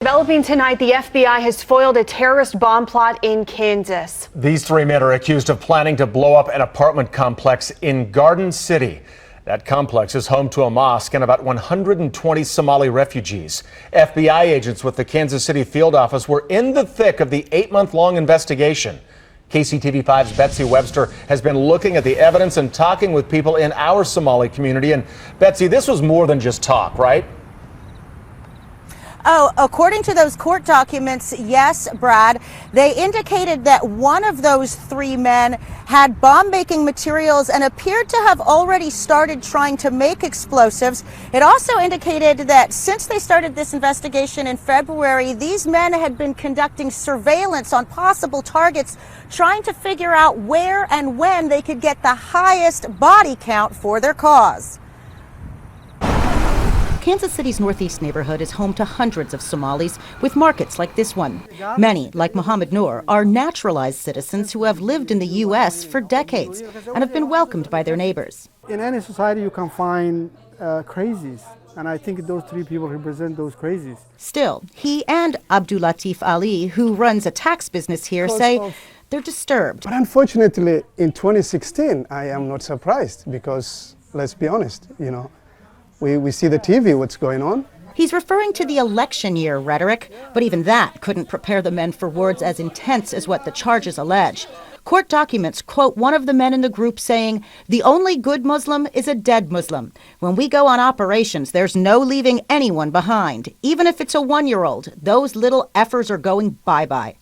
Developing tonight, the FBI has foiled a terrorist bomb plot in Kansas. These three men are accused of planning to blow up an apartment complex in Garden City. That complex is home to a mosque and about 120 Somali refugees. FBI agents with the Kansas City field office were in the thick of the 8-month-long investigation. KCTV5's Betsy Webster has been looking at the evidence and talking with people in our Somali community. And Betsy, this was more than just talk, right? Oh, according to those court documents, yes, Brad, they indicated that one of those three men had bomb-making materials and appeared to have already started trying to make explosives. It also indicated that since they started this investigation in February, these men had been conducting surveillance on possible targets, trying to figure out where and when they could get the highest body count for their cause. Kansas City's northeast neighborhood is home to hundreds of Somalis with markets like this one. Many, like Mohammed Noor, are naturalized citizens who have lived in the U.S. for decades and have been welcomed by their neighbors. In any society you can find crazies, and I think those three people represent those crazies. Still, he and Abdul Latif Ali, who runs a tax business here, say they're disturbed. But unfortunately, in 2016, I am not surprised because, let's be honest, we see the TV, what's going on. He's referring to the election year rhetoric, but even that couldn't prepare the men for words as intense as what the charges allege. Court documents quote one of the men in the group saying, "The only good Muslim is a dead Muslim. When we go on operations, there's no leaving anyone behind. Even if it's a 1-year-old, those little effers are going bye-bye."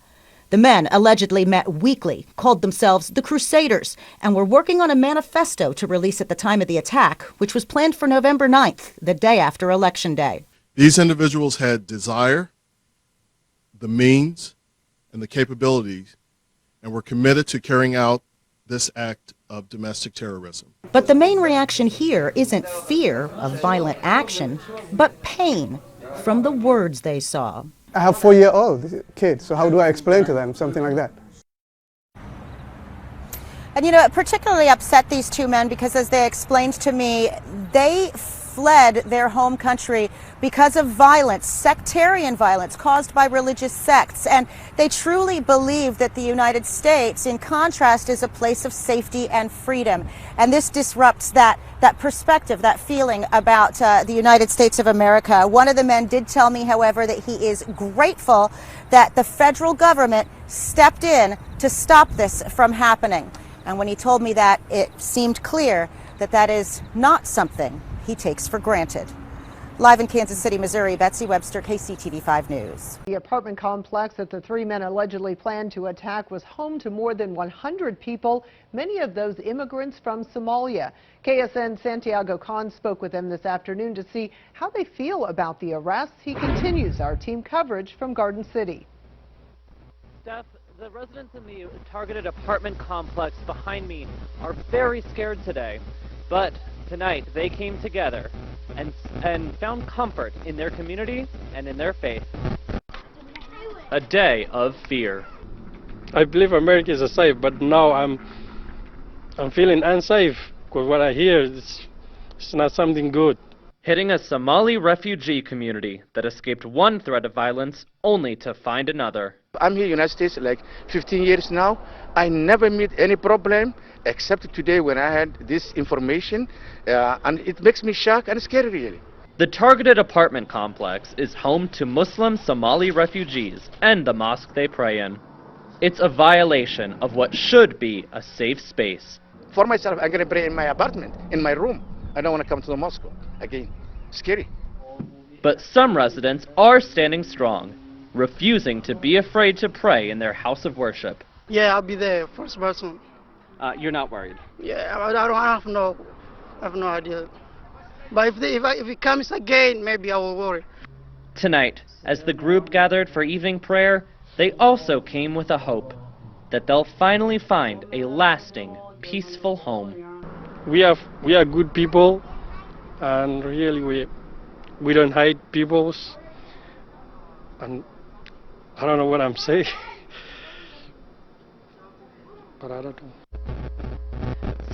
The men allegedly met weekly, called themselves the Crusaders, and were working on a manifesto to release at the time of the attack, which was planned for November 9th, the day after Election Day. These individuals had desire, the means, and the capabilities, and were committed to carrying out this act of domestic terrorism. But the main reaction here isn't fear of violent action, but pain from the words they saw. I have 4-year-old kids, so how do I explain to them something like that? And it particularly upset these two men because, as they explained to me, they fled their home country because of violence, sectarian violence caused by religious sects. And they truly believe that the United States, in contrast, is a place of safety and freedom. And this disrupts that perspective, that feeling about the United States of America. One of the men did tell me, however, that he is grateful that the federal government stepped in to stop this from happening. And when he told me that, it seemed clear that that is not something he takes for granted. Live in Kansas City, Missouri, Betsy Webster, KCTV5 News. The apartment complex that the three men allegedly planned to attack was home to more than 100 people, many of those immigrants from Somalia. KSN Santiago Khan spoke with them this afternoon to see how they feel about the arrests. He continues our team coverage from Garden City. Steph, the residents in the targeted apartment complex behind me are very scared today, but tonight they came together and found comfort in their community and in their faith. A day of fear. I believe America is safe, but now I'm feeling unsafe because what I hear is it's not something good. Hitting a Somali refugee community that escaped one threat of violence only to find another. I'm here in the United States like 15 years now. I never meet any problem except today when I had this information, and it makes me shocked and scared really. The targeted apartment complex is home to Muslim Somali refugees and the mosque they pray in. It's a violation of what should be a safe space. For myself, I'm going to pray in my apartment, in my room. I don't want to come to the mosque again. Scary. But some residents are standing strong, refusing to be afraid to pray in their house of worship. Yeah, I'll be there, first person. You're not worried? Yeah, I have no idea. But if it comes again, maybe I will worry. Tonight, as the group gathered for evening prayer, they also came with a hope that they'll finally find a lasting, peaceful home. We are good people, and really we don't hate peoples. And I don't know what I'm saying, but I don't know.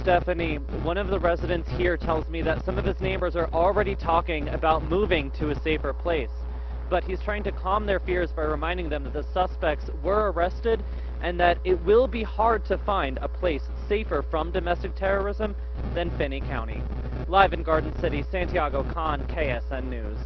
Stephanie, one of the residents here tells me that some of his neighbors are already talking about moving to a safer place. but he's trying to calm their fears by reminding them that the suspects were arrested and that it will be hard to find a place safer from domestic terrorism than Finney County. Live in Garden City, Santiago Khan, KSN News.